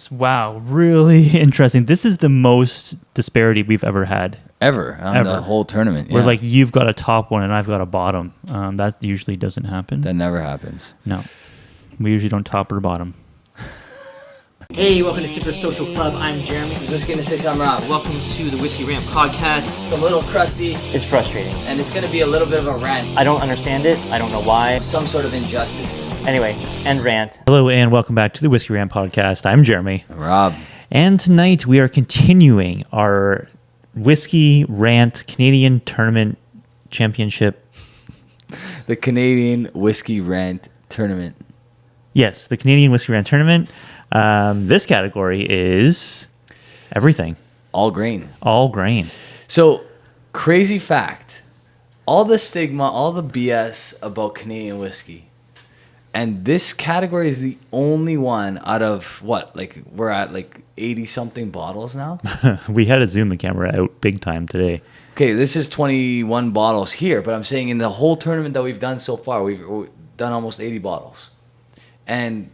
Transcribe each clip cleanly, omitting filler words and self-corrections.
Wow, really interesting. This is the most disparity we've ever had. Ever on the whole tournament. Yeah. Where like you've got a top one and I've got a bottom. That usually doesn't happen. That never happens. No. We usually don't top or bottom. Hey, welcome to Super Social Club. I'm Jeremy. This is Whiskey in the Six. I'm Rob. Welcome to the Whisky Rant Podcast. It's a little crusty. It's frustrating. And it's going to be a little bit of a rant. I don't understand it. I don't know why. Some sort of injustice. Anyway, end rant. Hello and welcome back to the Whisky Rant Podcast. I'm Jeremy. Rob. And tonight we are continuing our Whisky Rant Canadian Tournament Championship. The Canadian Whisky Rant Tournament. Yes, the Canadian Whisky Rant Tournament. This category is everything. All grain. All grain. So, crazy fact. All the stigma, all the BS about Canadian whiskey. And this category is the only one out of what? Like, we're at like 80-something bottles now? We had to zoom the camera out big time today. Okay, this is 21 bottles here. But I'm saying in the whole tournament that we've done so far, we've done almost 80 bottles. And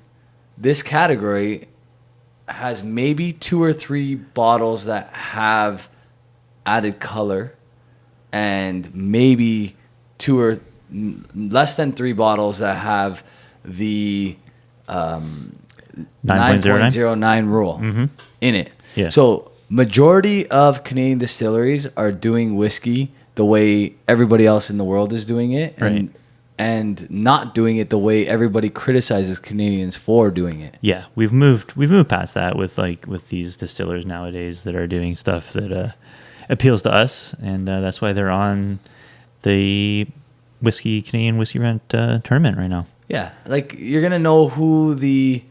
this category has maybe 2 or 3 bottles that have added color and maybe 2 or less than 3 bottles that have the 9.09 rule in it. Yeah. So majority of Canadian distilleries are doing whiskey the way everybody else in the world is doing it. Right. And not doing it the way everybody criticizes Canadians for doing it. Yeah, we've moved past that with these distillers nowadays that are doing stuff that appeals to us, and that's why they're on the Canadian Whisky Rant tournament right now. Yeah, like you're gonna know who the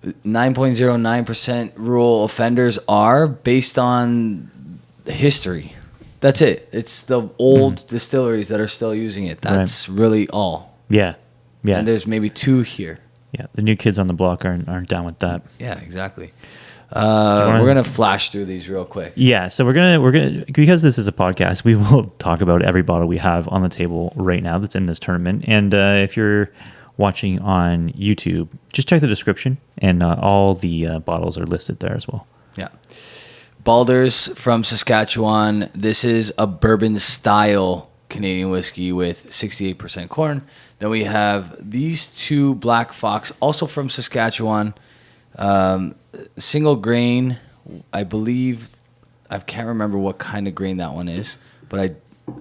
9.09% rule offenders are based on history. That's it. It's the old distilleries that are still using it. That's really all. Yeah. Yeah. And there's maybe 2 here. Yeah. The new kids on the block aren't down with that. Yeah, exactly. We're gonna flash through these real quick. Yeah. So we're gonna because this is a podcast, we will talk about every bottle we have on the table right now that's in this tournament. And if you're watching on YouTube, just check the description, and all the bottles are listed there as well. Yeah. Baldur's from Saskatchewan. This is a bourbon style Canadian whiskey with 68% corn. Then we have these 2 Black Fox, also from Saskatchewan. Single grain. I believe, I can't remember what kind of grain that one is, but I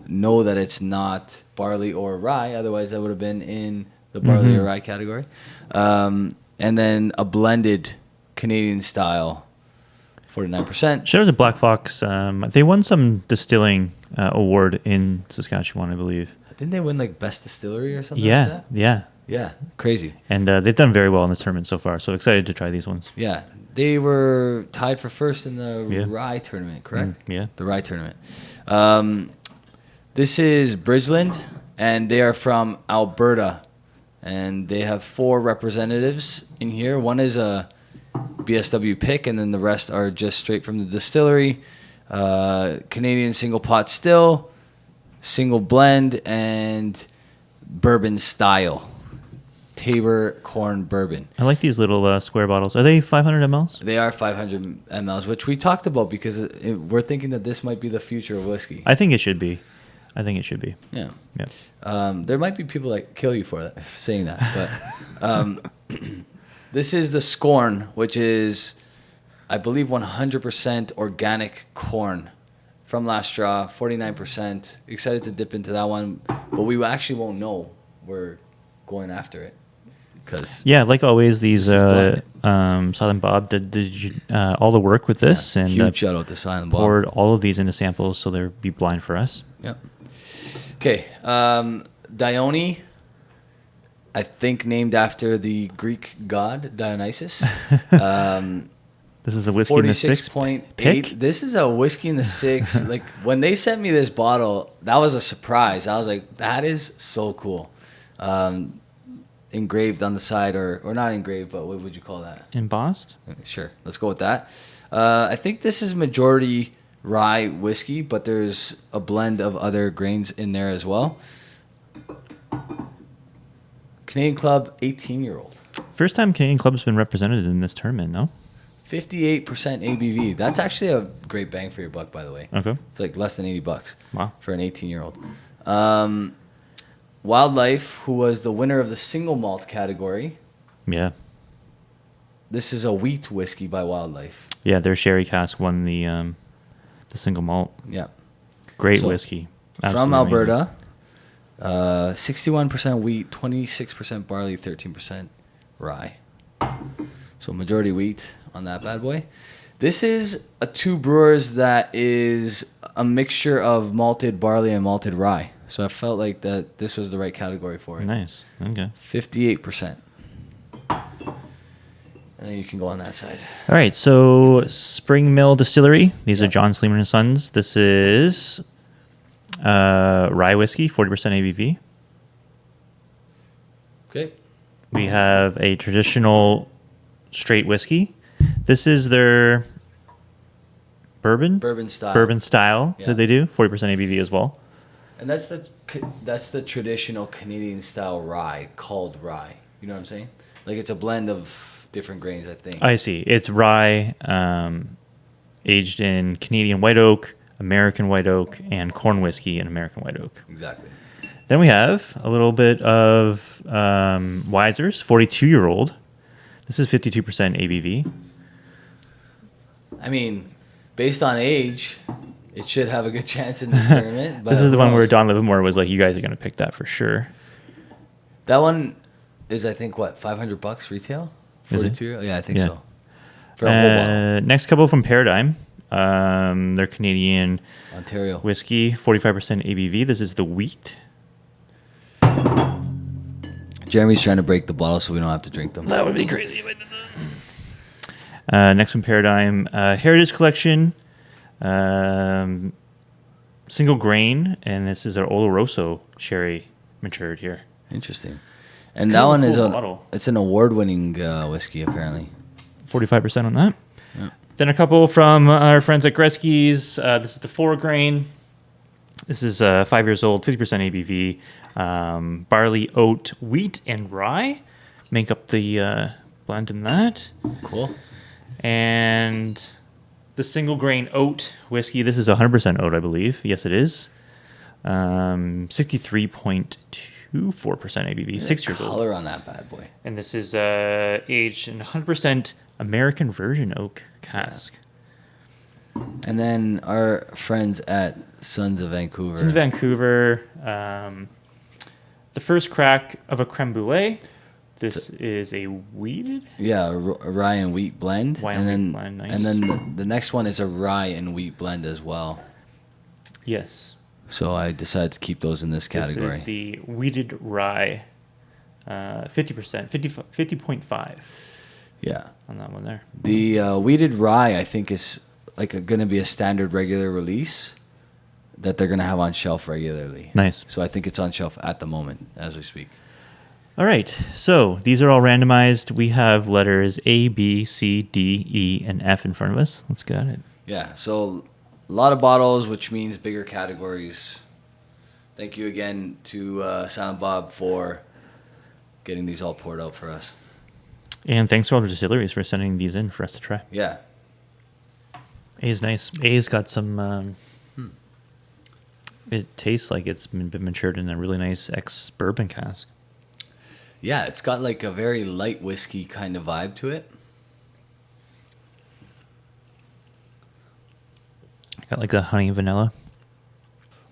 know that it's not barley or rye. Otherwise, that would have been in the barley or rye category. And then a blended Canadian style. 49%. Shout out to Black Fox. They won some distilling award in Saskatchewan, I believe. Didn't they win like best distillery or something Yeah, like that? yeah. Yeah, crazy. And they've done very well in this tournament so far, so excited to try these ones. Yeah, they were tied for first in the rye tournament, correct? Yeah. The rye tournament. This is Bridgeland, and they are from Alberta. And they have 4 representatives in here. One is a BSW pick, and then the rest are just straight from the distillery. Canadian single pot still, single blend, and bourbon style. Tabor corn bourbon. I like these little square bottles. Are they 500 mLs? They are 500 mLs, which we talked about because we're thinking that this might be the future of whiskey. I think it should be. Yeah. Yeah. There might be people that kill you for that, saying that, but this is the Scorn, which is, I believe, 100% organic corn from Last Straw, 49%. Excited to dip into that one, but we actually won't know we're going after it. Yeah, like always, these Silent Bob did all the work with this, and huge shout out to Silent Bob. Poured all of these into samples, so they'll be blind for us. Yep. Okay, Diony, I think named after the Greek god Dionysus. This is a whiskey in the 46.8. This is a whiskey in the 6. Like when they sent me this bottle, that was a surprise. I was like, that is so cool. Engraved on the side, or not engraved, but what would you call that? Embossed? Sure, let's go with that. I think this is majority rye whiskey, but there's a blend of other grains in there as well. Canadian Club 18-year-old. First time Canadian club's been represented in this tournament, no? 58% ABV. That's actually a great bang for your buck, by the way. Okay. It's like less than $80 Wow. for an 18-year-old. Wildlife, who was the winner of the single malt category. Yeah. This is a wheat whiskey by Wildlife. Yeah, their sherry cask won the single malt. Yeah. Great So, whiskey. From Absolutely Alberta. 61% wheat, 26% barley, 13% rye. So majority wheat on that bad boy. This is a two brewers that is a mixture of malted barley and malted rye. So I felt like that this was the right category for it. Nice. Okay. 58%. And then you can go on that side. All right. So Spring Mill Distillery. These are John Sleeman and Sons. This is rye whiskey, 40% ABV. Okay. We have a traditional straight whiskey. This is their bourbon Bourbon style. Yeah. that they do, 40% ABV as well. And that's the traditional Canadian style rye called rye. You know what I'm saying? Like it's a blend of different grains, I think. I see. It's rye aged in Canadian white oak, American white oak, and corn whiskey and American white oak. Exactly. Then we have a little bit of Weiser's 42-year-old. This is 52% ABV. I mean, based on age, it should have a good chance in this tournament. But This is the who one where knows? Don Livermore was like, you guys are going to pick that for sure. That one is, I think, what, $500 retail? Is it? 42? Yeah, I think Yeah. so. For a whole bottle. Next couple from Paradigm. They're Canadian Ontario. whiskey, 45% ABV. This is the wheat. Jeremy's trying to break the bottle so we don't have to drink them. That would be crazy if I did that. Next from Paradigm, Heritage Collection, single grain, and this is our Oloroso sherry matured here. Interesting. And kind that of a one is cool bottle. it's an award-winning whiskey, apparently. 45% on that. Yeah. Then a couple from our friends at Gretzky's. This is the 4 grain. This is 5 years old, 50% ABV. Barley, oat, wheat, and rye make up the blend in that. Cool. And the single grain oat whiskey. This is 100% oat, I believe. Yes, it is. 63.24% ABV. 6 years old. Color on that bad boy. And this is aged in 100% American virgin oak cask. And then our friends at Sons of Vancouver. Sons of Vancouver. The first crack of a creme brulee. This is a wheated. Yeah, a rye and wheat blend. Rye and wheat blend, nice. And then the next one is a rye and wheat blend as well. Yes. So I decided to keep those in this category. This is the wheated rye. 50%, 50.5 Yeah. on that one there. The wheated rye, I think, is like going to be a standard regular release that they're going to have on shelf regularly. Nice. So I think it's on shelf at the moment as we speak. All right. So these are all randomized. We have letters A, B, C, D, E, and F in front of us. Let's get at it. Yeah, so a lot of bottles, which means bigger categories. Thank you again to Silent Bob for getting these all poured out for us. And thanks to all the distilleries for sending these in for us to try. Yeah. A is nice. A's got some. It tastes like it's been matured in a really nice ex-bourbon cask. Yeah, it's got like a very light whiskey kind of vibe to it. Got like the honey vanilla.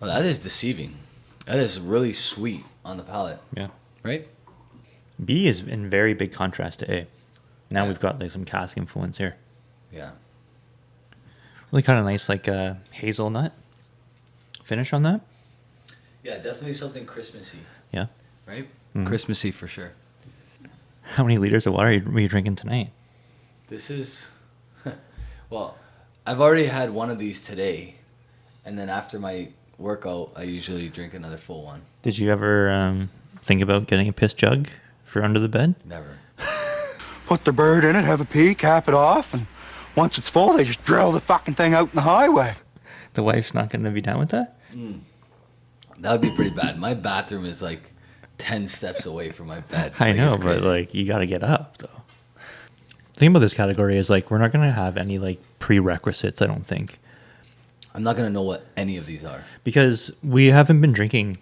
Well, that is deceiving. That is really sweet on the palate, Yeah. right? B is in very big contrast to A. Now Yeah. we've got like some cask influence here. Yeah. Really kind of nice, like hazelnut finish on that. Yeah, definitely something Christmassy, Yeah. right? Mhm. Christmassy for sure. How many liters of water were you drinking tonight? This is, well, I've already had one of these today, and then after my workout, I usually drink another full one. Did you ever think about getting a piss jug for under the bed? Never. Put the bird in it, have a pee, cap it off, and once it's full, they just drill the fucking thing out in the highway. The wife's not going to be down with that? That would be pretty bad. My bathroom is like 10 steps away from my bed. I Like, know, it's but crazy. like you got to get up though. The thing about this category is like we're not going to have any like prerequisites, I don't think, I'm not going to know what any of these are. because we haven't been drinking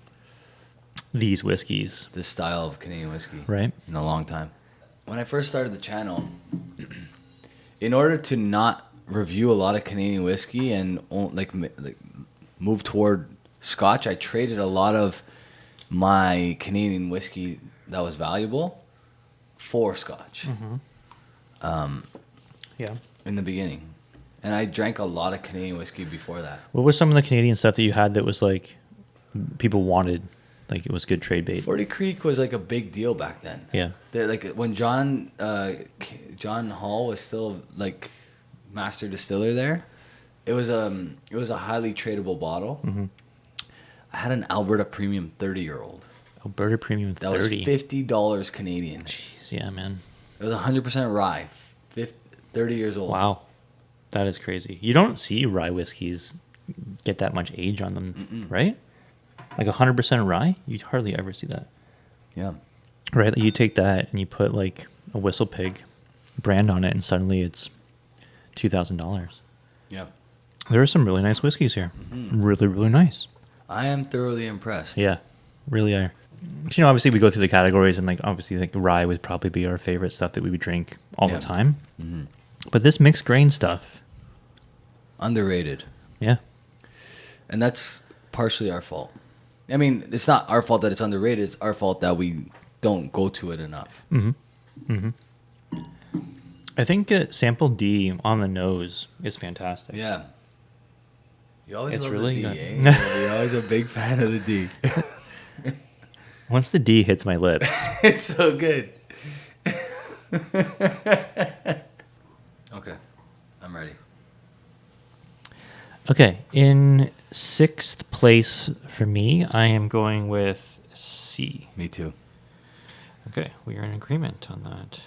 these whiskeys, This style of Canadian whiskey. right? In a long time. When I first started the channel, in order to not review a lot of Canadian whiskey and like move toward Scotch, I traded a lot of my Canadian whiskey that was valuable for Scotch Yeah. in the beginning. And I drank a lot of Canadian whiskey before that. What was some of the Canadian stuff that you had that was like people wanted, like it was good trade bait? 40 Creek was like a big deal back then. Yeah. Like when John Hall was still like master distiller there, it was a highly tradable bottle. Mm-hmm. I had an Alberta Premium 30-year-old. Alberta Premium That 30. was $50 Canadian. Jeez, yeah, man. It was 100% rye, 30 years old. Wow. That is crazy. You don't see rye whiskeys get that much age on them, right? Like 100% rye, you hardly ever see that. Yeah. Right? Like you take that and you put like a Whistle Pig brand on it and suddenly it's $2,000. Yeah. There are some really nice whiskeys here. Really, really nice. I am thoroughly impressed. Yeah, really are. You know, obviously we go through the categories and like obviously like rye would probably be our favorite stuff that we would drink all Yeah. the time. But this mixed grain stuff, Underrated. yeah. And that's partially our fault. I mean, it's not our fault that it's underrated. It's our fault that we don't go to it enough. I think sample D on the nose is fantastic. Yeah. You always It's love really the good. D, eh? You're always a big fan of the D. Once the D hits my lips, It's so good. Okay. I'm ready. okay, in sixth place for me, I am going with C. Me too. Okay, we are in agreement on that.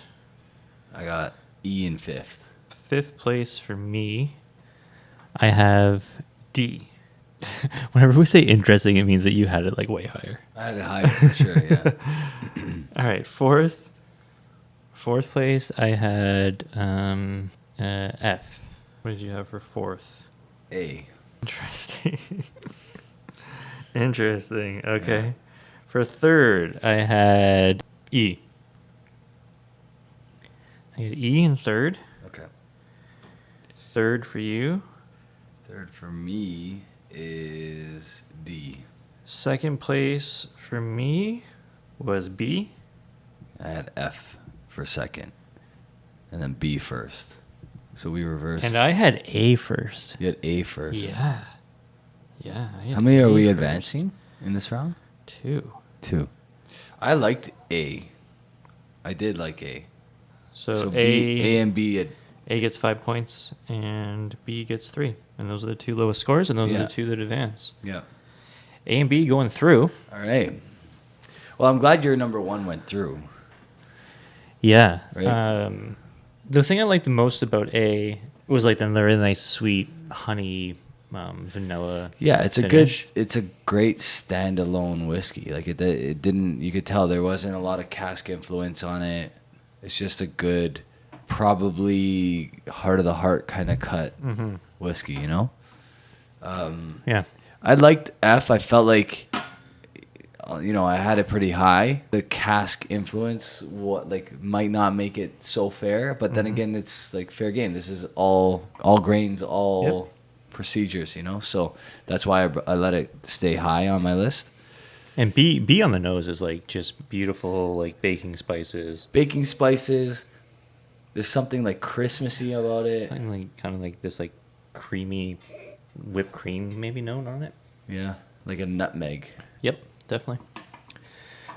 I got E in fifth. Fifth place for me, I have D. Whenever we say interesting, it means that you had it like way higher. I had it higher for sure, yeah. All right, fourth place, I had F. What did you have for fourth? A. Interesting. Interesting. Okay. For third, I had E. I had E in third. Okay. Third for you. Third for me is D. Second place for me was B. I had F for second. And then B first. So we reversed. And I had A first. You had A first. Yeah. Yeah. I had How many are A we first. advancing in this round? 2. 2. I liked A. I did like A. So, A and B had, A gets 5 points and B gets 3. And those are the two lowest scores, and those are Yeah. the two that advance. yeah. A and B going through. All right. Well, I'm glad your number 1 went through. Yeah. Right. The thing I liked the most about A was like the really nice, sweet honey, vanilla. Yeah, it's finish. it's a great standalone whiskey. Like it didn't, you could tell there wasn't a lot of cask influence on it. It's just a good, probably heart of the heart kind of cut whiskey, you know? Yeah. I liked F. I felt like, I had it pretty high. The cask influence, might not make it so fair, but then again, it's like fair game. This is all grains, all procedures, So that's why I let it stay high on my list. And B on the nose is like just beautiful, like baking spices. Baking spices. There's something like Christmassy about it. Something like kind of like this like creamy whipped cream maybe known on it. Yeah, like a nutmeg. Yep, definitely. All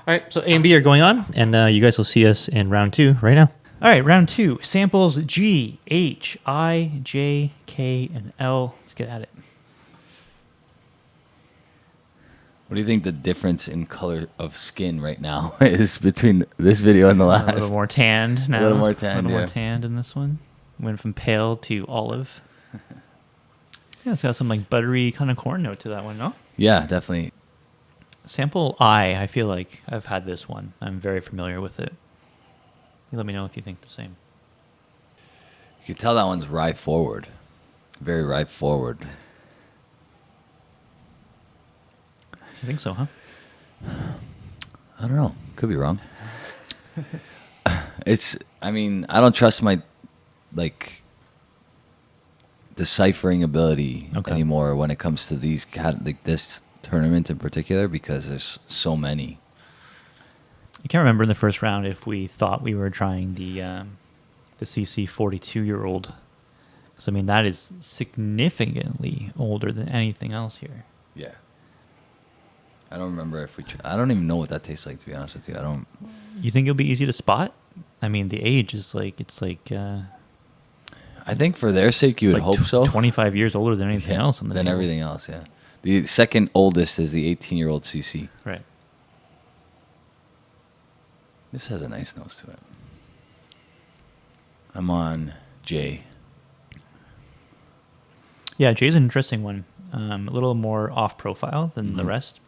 right, so A and B are going on, and you guys will see us in round 2 right now. All right, round 2. Samples G, H, I, J, K, and L. Let's get at it. What do you think the difference in color of skin right now is between this video and the last? A little more tanned now. A little more tanned, A little yeah. more tanned in this one. Went from pale to olive. Yeah, it's got some like buttery kind of corn note to that one, no? Yeah, definitely. Sample I feel like I've had this one. I'm very familiar with it. You let me know if you think the same. You can tell that one's rye forward. Very rye forward. You think so, huh? I don't know. Could be wrong. I don't trust my, deciphering ability anymore when it comes to these, this tournament in particular, because there's so many. I can't remember in the first round if we thought we were trying the CC 42-year-old. Because, I mean, that is significantly older than anything else here. Yeah. I don't remember if I don't even know what that tastes like, to be honest with you. I don't. You think it'll be easy to spot? I mean, the age is I think for their sake, you would hope so. 25 years older than anything else on the than table. everything else, yeah. The second oldest is the 18-year-old CC. Right. This has a nice nose to it. I'm on J. Yeah, Jay's an interesting one. A little more off-profile than the rest.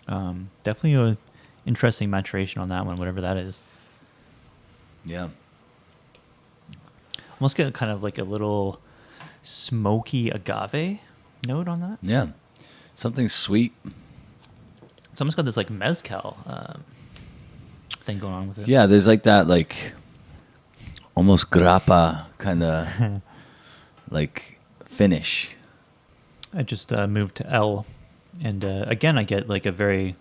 Definitely a interesting maturation on that one, whatever that is. Yeah. Almost get kind of like a little smoky agave note on that. Yeah. Something sweet. It's almost got this like mezcal thing going on with it. Yeah, there's like that almost grappa kind of finish. I just moved to L, and again I get like a very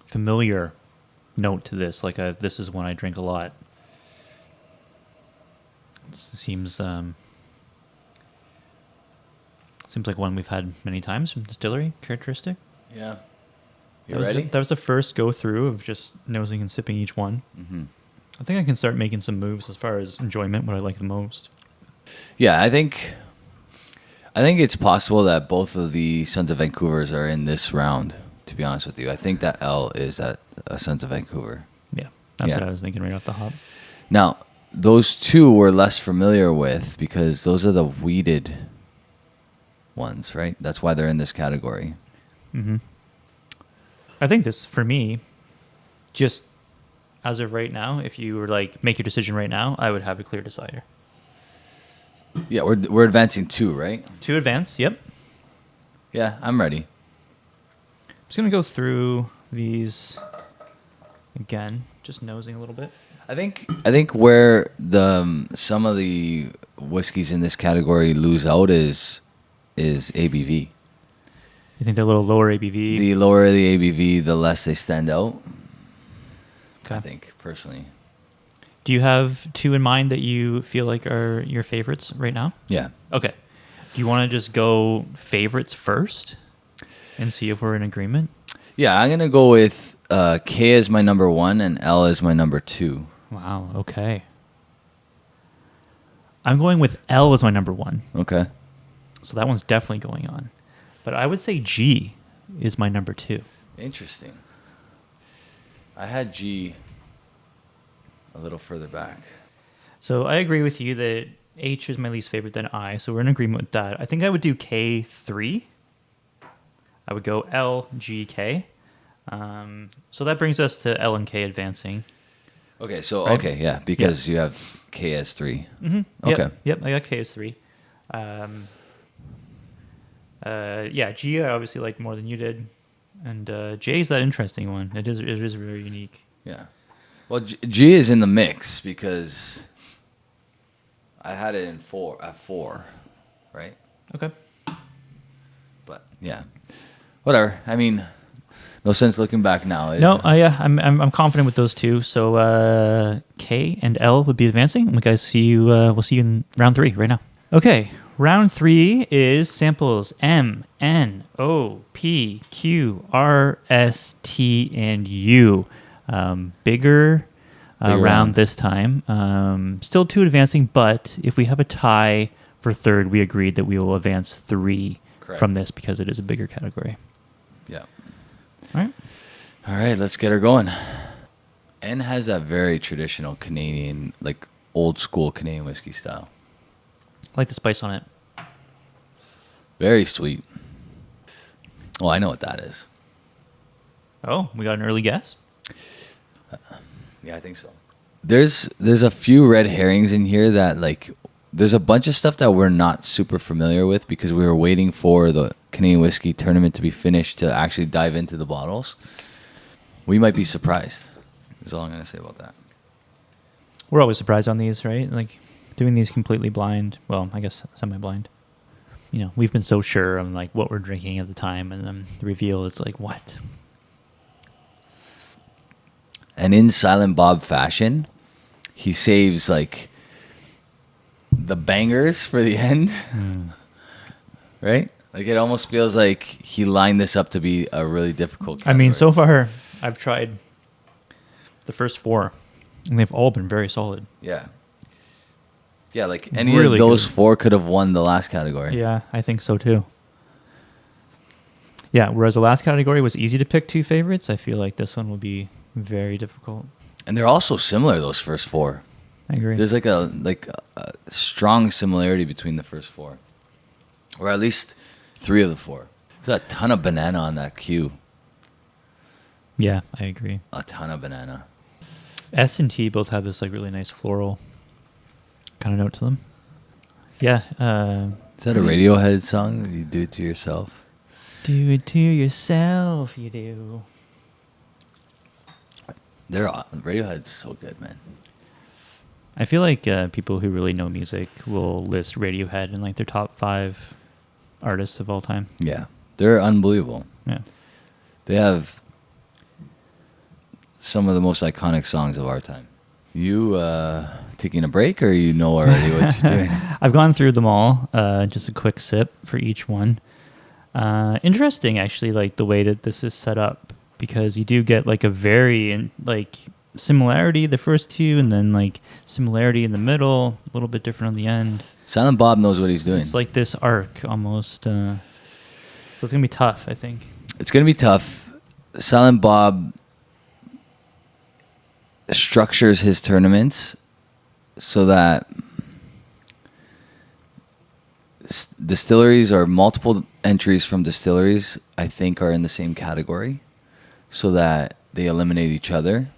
familiar note to this. This is one I drink a lot. It seems like one we've had many times from Distillery. Characteristic. Yeah. You ready? That was the first go through of just nosing and sipping each one. Mm-hmm. I think I can start making some moves as far as enjoyment, what I like the most. Yeah, I think it's possible that both of the Sons of Vancouvers are in this round, to be honest with you. I think that L is at Sons of Vancouver. Yeah, that's what I was thinking right off the hop. Now, those two we're less familiar with because those are the weeded ones, right? That's why they're in this category. Mm-hmm. I think this, for me, just as of right now, if you were make your decision right now, I would have a clear decider. Yeah, we're advancing 2, right? 2 advance, yep. Yeah, I'm ready. I'm just going to go through these again, just nosing a little bit. I think where some of the whiskeys in this category lose out is ABV. You think they're a little lower ABV? The lower the ABV, the less they stand out. Okay. I think, personally. Do you have 2 in mind that you feel like are your favorites right now? Yeah. Okay. Do you want to just go favorites first and see if we're in agreement? Yeah, I'm going to go with K as my number 1 and L as my number 2. Wow, okay. I'm going with L as my number 1. Okay. So that one's definitely going on. But I would say G is my number 2. Interesting. I had G a little further back. So I agree with you that H is my least favorite than I, so we're in agreement with that. I think I would do K3. I would go L, G, K. So that brings us to L and K advancing. Okay, so, right? okay, yeah, because you have K as 3. Mm-hmm. Okay. Yep, I got K as 3. Yeah, G I obviously like more than you did. And J is that interesting one. It is very unique. Yeah. Well, G is in the mix because I had it at 4, right? Okay. But yeah, whatever. I mean, no sense looking back now. No, yeah, I'm confident with those 2. So K and L would be advancing. We guys see you. We'll see you in round 3 right now. Okay, round 3 is samples M, N, O, P, Q, R, S, T, and U. Bigger round this time. Still 2 advancing, but if we have a tie for 3rd, we agreed that we will advance 3 from this because it is a bigger category. Yeah. All right, let's get her going. N has that very traditional Canadian, old school Canadian whiskey style. I like the spice on it. Very sweet. Oh, I know what that is. Oh, we got an early guess. Yeah, I think so. There's a few red herrings in here that like there's a bunch of stuff that we're not super familiar with because we were waiting for the Canadian Whisky Tournament to be finished to actually dive into the bottles. We might be surprised. Is all I'm going to say about that. We're always surprised on these, right? Like doing these completely blind. Well, I guess semi-blind. You know, we've been so sure of like what we're drinking at the time, and then the reveal is like, what? And in Silent Bob fashion, he saves like the bangers for the end. Right? Like it almost feels like he lined this up to be a really difficult category. I mean, so far I've tried the first 4, and they've all been very solid. Yeah. Yeah, like any Really of those good. 4 could have won the last category. Yeah, I think so too. Yeah, whereas the last category was easy to pick 2 favorites, I feel like this one will be very difficult. And they're also similar, those first 4. I agree. There's like a strong similarity between the first 4. Or at least 3 of the 4. There's a ton of banana on that cue. Yeah, I agree. A ton of banana. S and T both have this like really nice floral kind of note to them. Yeah. Is that a Radiohead song? You do it to yourself? Do it to yourself, you do. Radiohead's so good, man. I feel like people who really know music will list Radiohead in like their top 5 artists of all time. Yeah, they're unbelievable. Yeah. They have some of the most iconic songs of our time. You taking a break, or you know already what you're doing? I've gone through them all. Just a quick sip for each one. Interesting, actually, like the way that this is set up, because you do get like a very like similarity the first 2, and then like similarity in the middle, a little bit different on the end. Silent Bob knows what he's doing. It's like this arc almost. So it's gonna be tough, I think. It's going to be tough. Silent Bob structures his tournaments so that distilleries or multiple entries from distilleries, I think, are in the same category so that they eliminate each other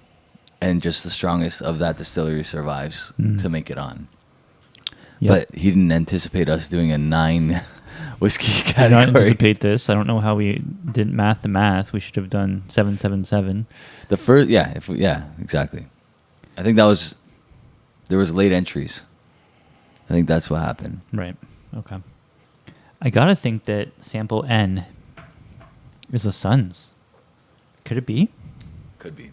and just the strongest of that distillery survives to make it on. Yep. But he didn't anticipate us doing a 9 whiskey I did category. not anticipate this. I don't know how we didn't math the math. We should have done 777. The first, exactly. I think there was late entries. I think that's what happened. Right. Okay. I gotta think that sample N is the Suns. Could it be? Could be.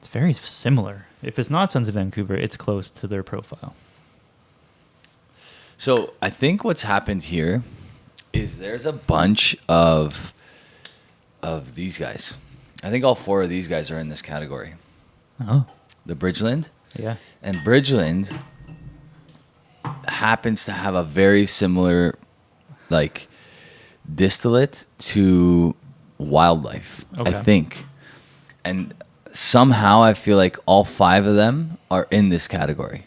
It's very similar. If it's not Sons of Vancouver, it's close to their profile. So I think what's happened here is there's a bunch of these guys. I think all 4 of these guys are in this category. Oh. The Bridgeland. Yeah. And Bridgeland happens to have a very similar like distillate to Wildlife, Okay. I think. And somehow I feel like all 5 of them are in this category.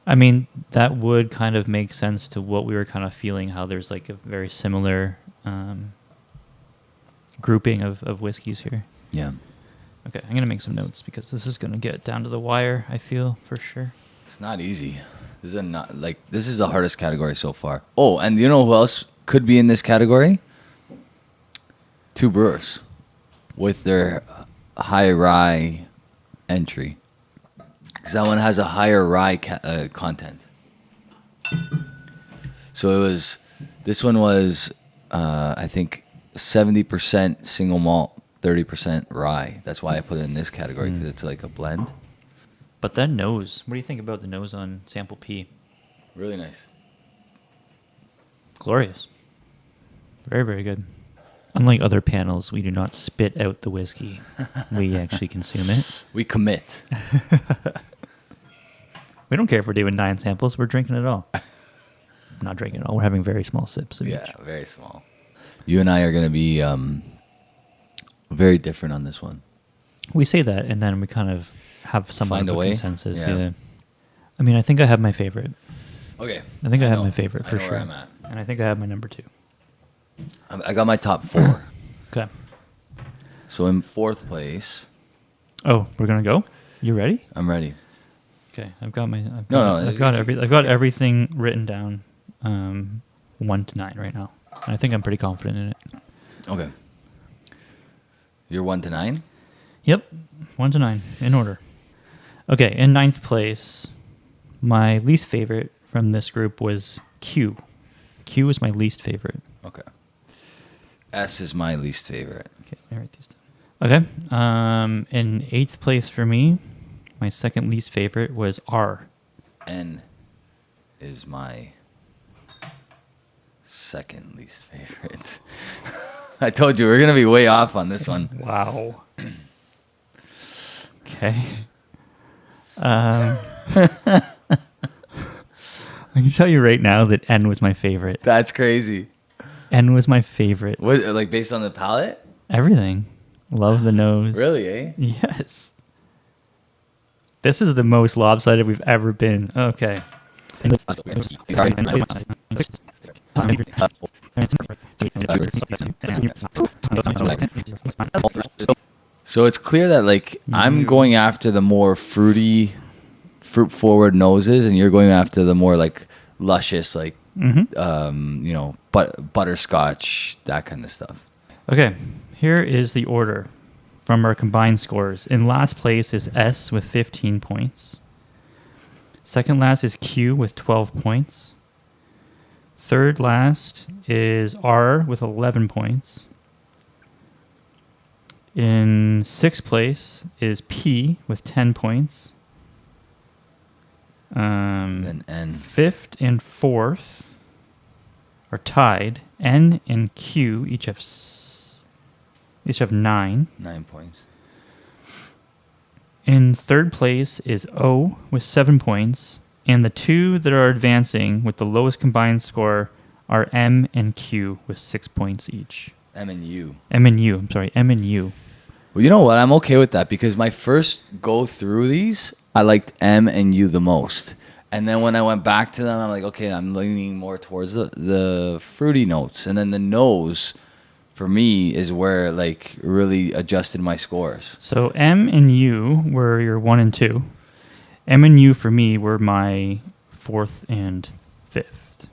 I mean, that would kind of make sense to what we were kind of feeling, how there's like a very similar grouping of whiskeys here. Yeah. Okay, I'm going to make some notes because this is going to get down to the wire, I feel, for sure. It's not easy. This is the hardest category so far. Oh, and you know who else could be in this category? 2 brewers with their high rye entry. Because that one has a higher rye content. So this one was, I think, 70% single malt, 30% rye. That's why I put it in this category, because it's like a blend. But that nose, what do you think about the nose on sample P? Really nice. Glorious. Very, very good. Unlike other panels, we do not spit out the whiskey. We actually consume it. We commit. We don't care if we're doing 9 samples. We're drinking it all. Not drinking it all. We're having very small sips of each. Yeah, very small. You and I are going to be very different on this one. We say that, and then we kind of have somewhat Find of a a way? consensus. Yeah. Yeah. I mean, I think I have my favorite. Okay. I think I have know. my favorite I for know sure. where I'm at. And I think I have my number 2. I got my top 4. Okay. So in fourth place, Oh, we're gonna go. You ready? I'm ready. Okay, I've got my. No, I've got everything written down, 1 to 9 right now. And I think I'm pretty confident in it. Okay. You're 1 to 9? Yep, 1 to 9 in order. Okay, in ninth place, my least favorite from this group was Q. Q was my least favorite. Okay. S is my least favorite. Okay, let me write these down. Okay, in eighth place for me, my second least favorite was R. N is my second least favorite. I told you we're going to be way off on this one. Wow. Okay. I can tell you right now that N was my favorite. That's crazy. N was my favorite. What, like based on the palate? Everything. Love the nose. Really, eh? Yes. This is the most lopsided we've ever been. Okay. So it's clear that like I'm going after the more fruity, fruit forward noses, and you're going after the more like luscious, like butterscotch, that kind of stuff. Okay. Here is the order from our combined scores. In last place is S with 15 points. Second last is Q with 12 points. Third last is R with 11 points. In sixth place is P with 10 points. Then N. Fifth and fourth are tied. N and Q each have 9. 9 points. In third place is O with 7 points, and the two that are advancing with the lowest combined score are M and Q with 6 points each. M and U. M and U. Well, you know what? I'm okay with that because my first go through these, I liked M and U the most. And then when I went back to them, I'm like, okay, I'm leaning more towards the fruity notes. And then the nose, for me, is where like really adjusted my scores. So M and U were your 1 and 2. M and U for me were my 4th and 5th.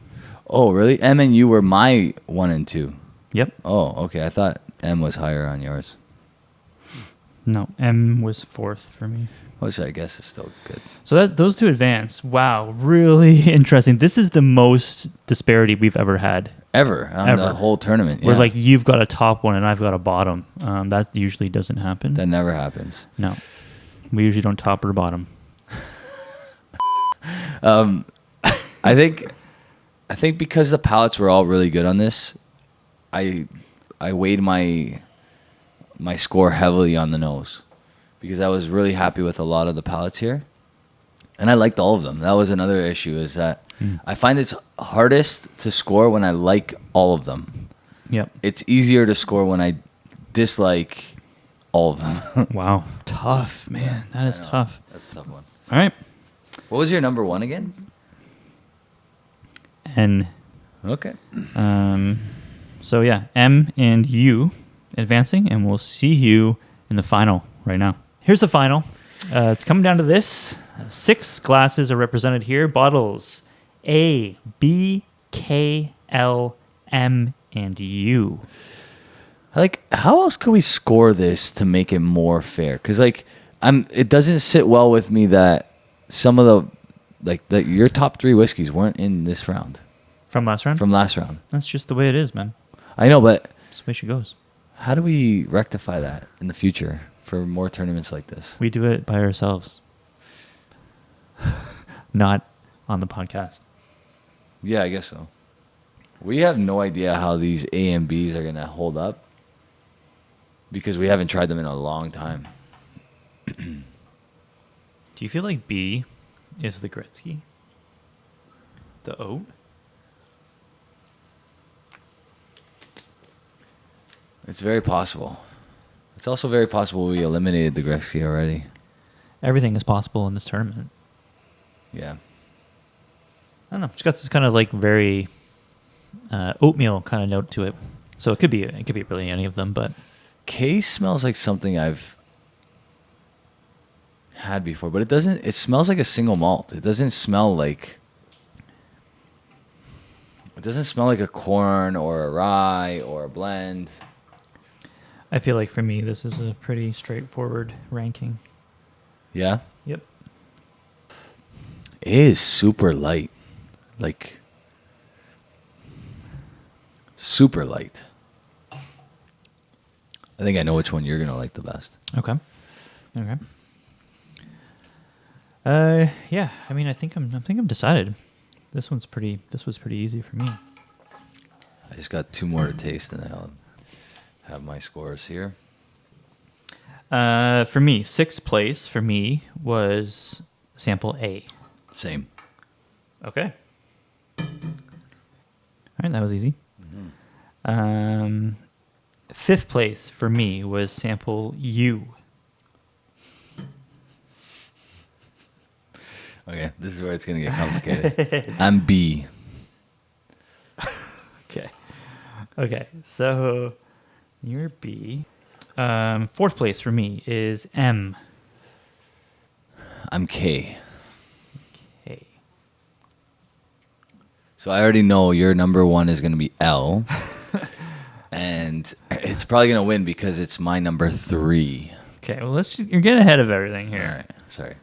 Oh, really? M and U were my 1 and 2. Yep. Oh, okay. I thought M was higher on yours. No, M was 4th for me. Which I guess is still good. So those two advance. Wow, really interesting. This is the most disparity we've ever had. Ever on the whole tournament. Where yeah. like you've got a top one and I've got a bottom. That usually doesn't happen. That never happens. No, we usually don't top or bottom. I think because the palates were all really good on this, I weighed my score heavily on the nose because I was really happy with a lot of the palates here, and I liked all of them. That was another issue, is that I find it's hardest to score when I like all of them. Yep. It's easier to score when I dislike all of them. Wow, tough, man. That is tough. That's a tough one. All right. What was your number one again? N. Okay. So yeah, M and U advancing, and we'll see you in the final right now. Here's the final. It's coming down to this. 6 glasses are represented here. Bottles A, B, K, L, M, and U. Like, how else could we score this to make it more fair? Because like, it doesn't sit well with me that some of your top 3 whiskeys weren't in this round. From last round? From last round. That's just the way it is, man. I know, but That's the way she goes. how do we rectify that in the future for more tournaments like this? We do it by ourselves. Not on the podcast. Yeah, I guess so. We have no idea how these A and Bs are going to hold up because we haven't tried them in a long time. Do you feel like B is the Gretzky? The oat? It's very possible. It's also very possible we eliminated the Gretzky already. Everything is possible in this tournament. Yeah. I don't know. It's got this kind of like very oatmeal kind of note to it. So it could be really any of them, but K smells like something I've had before, but it doesn't. It smells like a single malt. It doesn't smell like. It doesn't smell like a corn or a rye or a blend. I feel like for me, this is a pretty straightforward ranking. Yeah. Yep. It is super light, like super light. I think I know which one you're gonna like the best. Okay. Okay. Yeah. I mean, I think I'm decided. This was pretty easy for me. I just got 2 more to taste, and then I'll have my scores here. For me, 6th place for me was sample A. Same. Okay. All right, that was easy. 5th place for me was sample U. Okay, this is where it's gonna get complicated. I'm B. Okay. Okay, so you're B. 4th place for me is M. I'm K. Okay. So I already know your number 1 is gonna be L, and it's probably gonna win because it's my number 3. Okay, well, you're getting ahead of everything here. All right, sorry.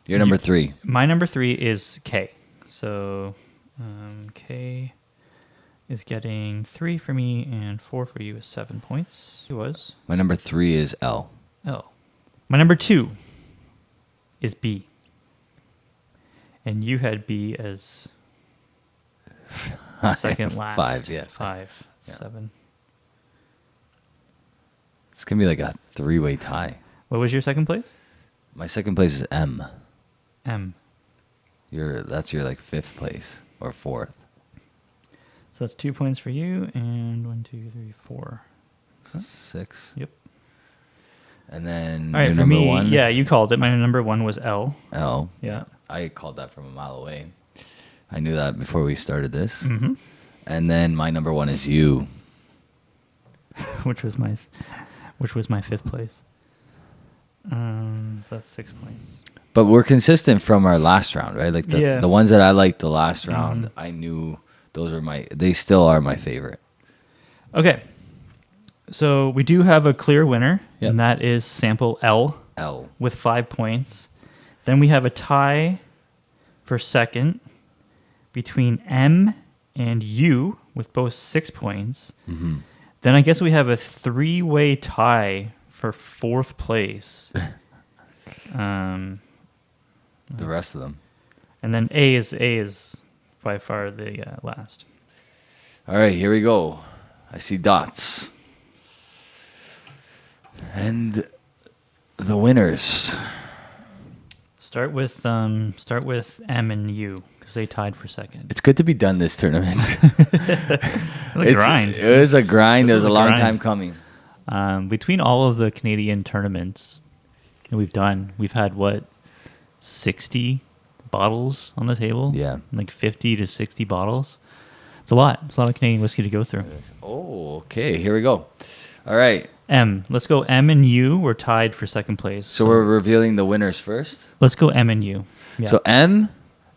Your number 3. My number 3 is K. So K is getting 3 for me, and 4 for you is 7 points. It was. My number 3 is L. L. My number 2 is B. And you had B as second last. 5, yeah. 5, Yeah. 7. It's gonna be like a 3-way tie. What was your second place? My second place is M. M. That's your like 5th place or 4th. So that's 2 points for you, and 1, 2, 3, 4. 6. Yep. And then All right, your for number me, 1. yeah, you called it. My number 1 was L. L. Yeah. I called that from a mile away. I knew that before we started this. Mm-hmm. And then my number 1 is U. which was my 5th place. So that's 6 points. But we're consistent from our last round, right? Like the ones that I liked the last round, I knew they still are my favorite. Okay. So we do have a clear winner, Yep. and that is sample L L. with 5 points. Then we have a tie for second between M and U with both 6 points. Mm-hmm. Then I guess we have a 3-way tie for 4th place. The rest of them. And then A is by far the last. All right, here we go. I see dots. And the winners. Start with M and U because they tied for second. It's good to be done this tournament. A grind. It was a grind. It was This a is a long grind. time coming. Between all of the Canadian tournaments that we've done, we've had 60 bottles on the table? Yeah. Like 50 to 60 bottles. It's a lot. It's a lot of Canadian whiskey to go through. Oh, okay. Here we go. All right. M. Let's go M and U. We're tied for second place. So we're revealing the winners first. Let's go M and U. Yeah. So M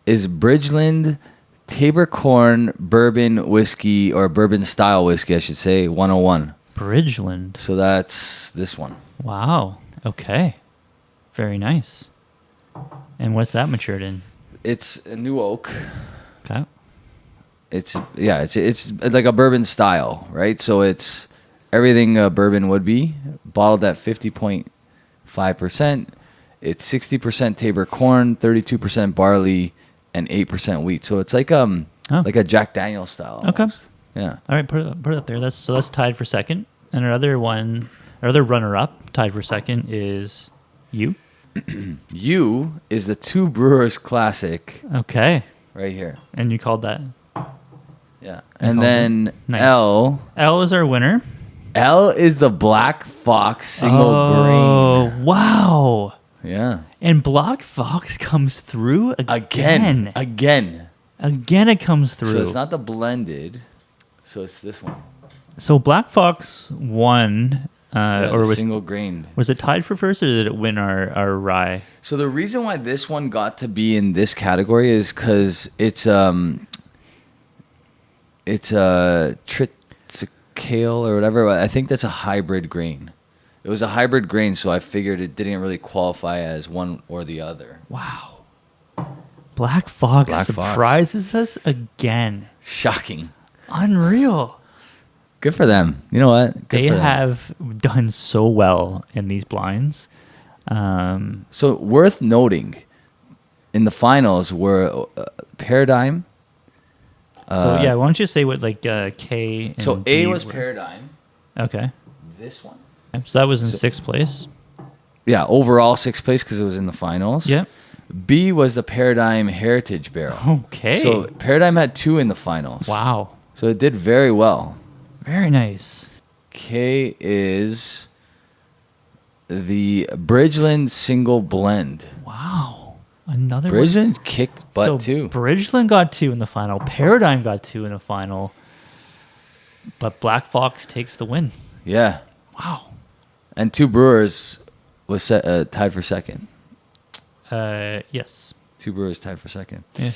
is Bridgeland Tabor Corn Bourbon Whiskey, or Bourbon Style Whiskey, I should say, 101. Bridgeland. So that's this one. Wow. Okay. Very nice. And what's that matured in? It's a new oak. Okay. It's like a bourbon style, right? So it's everything a bourbon would be, bottled at 50.5%. It's 60% Tabor corn, 32% barley, and 8% wheat. So it's like like a Jack Daniel's style. Almost. Okay. Yeah. All right, put it up there. That's tied for second. And our other runner-up tied for second is you. U is the Two Brewers Classic Okay. right here. And you called that. Yeah. You And called then it. Nice. L is our winner. L is the Black Fox single Oh, grain. wow. Yeah. And Black Fox comes through again. Again. Again it comes through. So it's not the blended. So it's this one. So Black Fox won, or was single grain. Was it tied for first, or did it win our rye? So the reason why this one got to be in this category is because it's a triticale or whatever. I think that's a hybrid grain. It was a hybrid grain, so I figured it didn't really qualify as one or the other. Wow. Black Fox Black Fox. surprises us again. Shocking. Unreal. Good for them. You know what? Good They for them. have done so well in these blinds. So worth noting, in the finals were Paradigm. So yeah, why don't you say what like K and So B A was were? Paradigm. Okay. This one. So that was in sixth place. Yeah, overall sixth place because it was in the finals. Yep. B was the Paradigm Heritage Barrel. Okay. So Paradigm had 2 in the finals. Wow. So it did very well. Very nice. K is the Bridgeland Single Blend. Wow. Another one. Bridgeland kicked butt So too. Bridgeland got 2 in the final. Paradigm got 2 in the final. But Black Fox takes the win. Yeah. Wow. And 2 brewers was tied for second. Yes. 2 brewers tied for second. Yeah.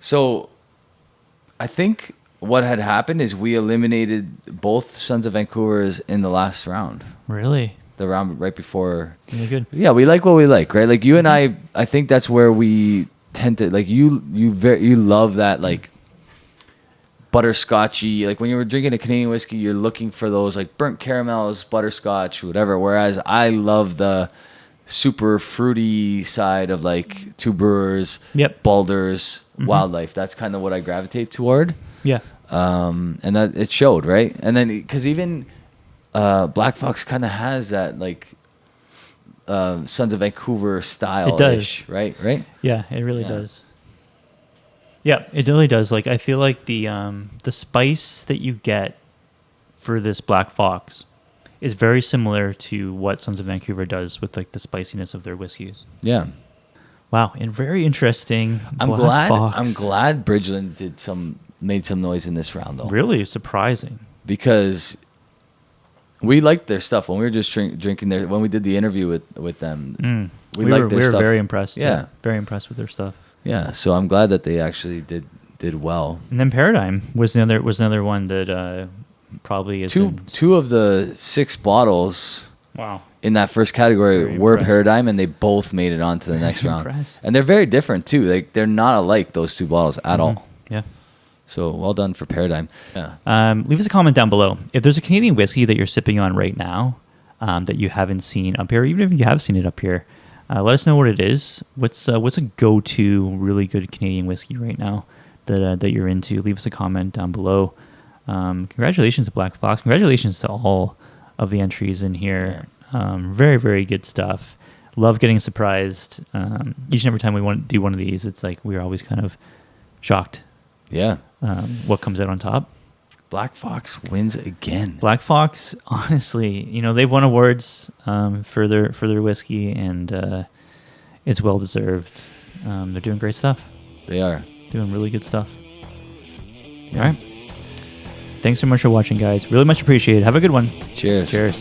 So I think what had happened is we eliminated both Sons of Vancouver's in the last round. Really? The round right before. Really good. Yeah, we like what we like, right? Like you and I think that's where we tend to like you love that like butterscotchy. Like when you were drinking a Canadian whiskey, you're looking for those like burnt caramels, butterscotch, whatever. Whereas I love the super fruity side of like Two Brewers, Yep. Baldur's, Wildlife. That's kind of what I gravitate toward. Yeah. And that it showed, right? And then because even Black Fox kind of has that like Sons of Vancouver style. It does. Right? Yeah, it really Yeah. does. Yeah, it really does. Like I feel like the spice that you get for this Black Fox is very similar to what Sons of Vancouver does with like the spiciness of their whiskeys. Yeah. Wow, and very interesting. I'm Black Fox. glad Bridgeland made some noise in this round though. Really surprising. Because we liked their stuff when we were just drinking when we did the interview with them. We liked their were stuff. very impressed. Yeah. Very impressed with their stuff. Yeah, so I'm glad that they actually did well. And then Paradigm was another one that probably is Two of the 6 bottles Wow. in that first category Very were impressed. Paradigm, and they both made it on to the next round. impressed. And they're very different too. Like they're not alike, those 2 bottles at all. Yeah. So well done for Paradigm. Yeah. Leave us a comment down below. If there's a Canadian whiskey that you're sipping on right now that you haven't seen up here, even if you have seen it up here, let us know what it is. What's a go-to really good Canadian whiskey right now that you're into? Leave us a comment down below. Congratulations to Black Fox. Congratulations to all of the entries in here. Very, very good stuff. Love getting surprised. Each and every time we want to do one of these, it's like we're always kind of shocked Yeah. what comes out on top. Black Fox wins again. Black Fox, honestly, they've won awards for their whiskey, and it's well deserved. They're doing great stuff. They are. Doing really good stuff. All right. Thanks so much for watching, guys. Really much appreciated. Have a good one. Cheers. Cheers.